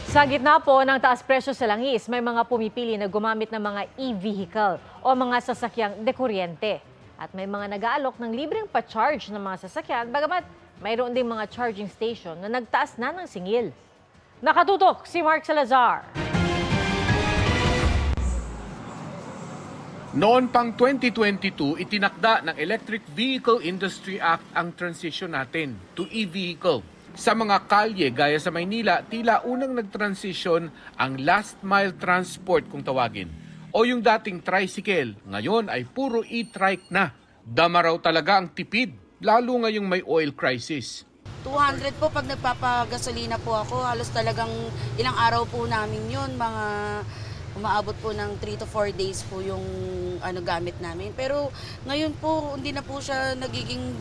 Sa gitna po ng taas presyo sa langis, may mga pumipili na gumamit ng mga e-vehicle o mga sasakyang dekuryente. At may mga nag-aalok ng libreng pa-charge ng mga sasakyan, bagamat mayroon ding mga charging station na nagtaas na ng singil. Nakatutok si Mark Salazar. Noon pang 2022, itinakda ng Electric Vehicle Industry Act ang transition natin to e-vehicle. Sa mga kalye gaya sa Maynila, tila unang nag-transition ang last mile transport kung tawagin. O yung dating tricycle, ngayon ay puro e-trike na. Dama raw talaga ang tipid, lalo ngayong may oil crisis. 200 po pag nagpapagasolina po ako, halos talagang ilang araw po namin yun, mga umaabot po ng 3 to 4 days po yung gamit namin. Pero ngayon po, hindi na po siya nagiging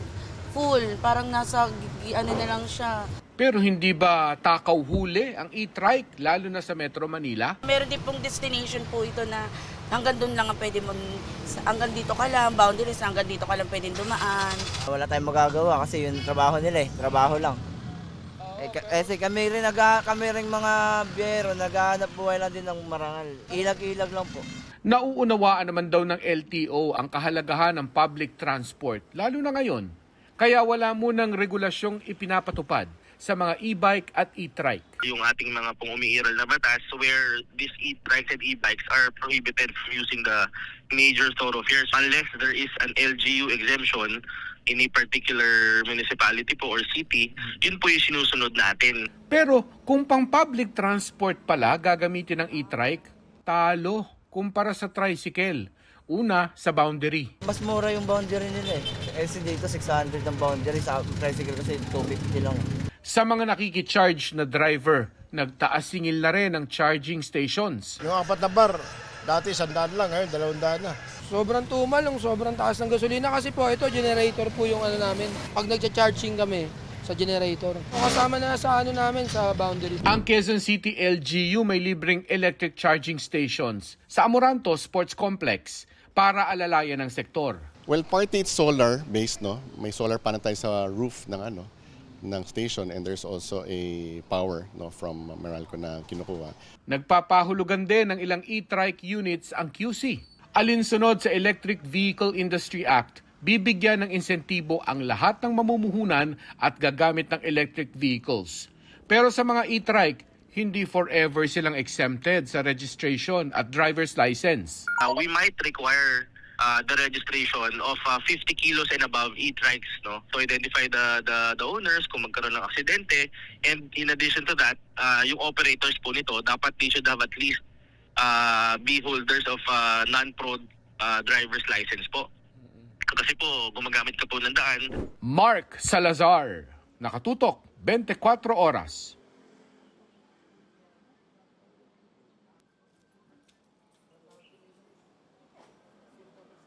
full, parang nasa na lang siya. Pero hindi ba takaw huli ang e-trike, lalo na sa Metro Manila? Meron din pong destination po ito na hanggang doon lang ang pwede mo, hanggang dito ka lang, boundaries, hanggang dito ka lang pwedeng dumaan. Wala tayong magagawa kasi yung trabaho nila trabaho lang. Kasi kami rin mga biyero, naghahanap buhay lang din ng marangal. Ilag-ilag lang po. Nauunawaan naman daw ng LTO ang kahalagahan ng public transport, lalo na ngayon. Kaya wala munang regulasyong ipinapatupad sa mga e-bike at e-trike. Yung ating mga pong umiiral na batas where these e-trikes and e-bikes are prohibited from using the major thoroughfares unless there is an LGU exemption in a particular municipality po or city, yun po yung sinusunod natin. Pero kung pang public transport pala gagamitin ng e-trike, talo kumpara sa tricycle. Una, sa boundary. Mas mura yung boundary nila Kasi dito 600 ang boundary, sa tricycle kasi 250 lang. Sa mga nakikicharge na driver, nagtaas singil na rin ang charging stations. Yung 4 na bar, dati 100 lang, ngayon 200 na. Sobrang tumal, sobrang taas ng gasolina kasi po ito, generator po yung namin. Pag nagcha-charging kami sa generator, kasama na sa namin sa boundary. Ang Quezon City LGU may libreng electric charging stations sa Amoranto Sports Complex para alalayan ng sektor. Well, partly it's solar-based, no? May solar panel tayo sa roof ng station, and there's also a power from Meralco na kinukuha. Nagpapahulugan din ng ilang e-trike units ang QC. Alinsunod sa Electric Vehicle Industry Act, bibigyan ng insentibo ang lahat ng mamumuhunan at gagamit ng electric vehicles. Pero sa mga e-trike, hindi forever silang exempted sa registration at driver's license. We might require the registration of 50 kilos and above e-trikes, no, to identify the owners kung magkaroon ng aksidente, and in addition to that, yung operators po nito dapat they should have at least be holders of non-pro driver's license po. Kasi po gumagamit ka po ng daan. Mark Salazar, nakatutok 24 oras.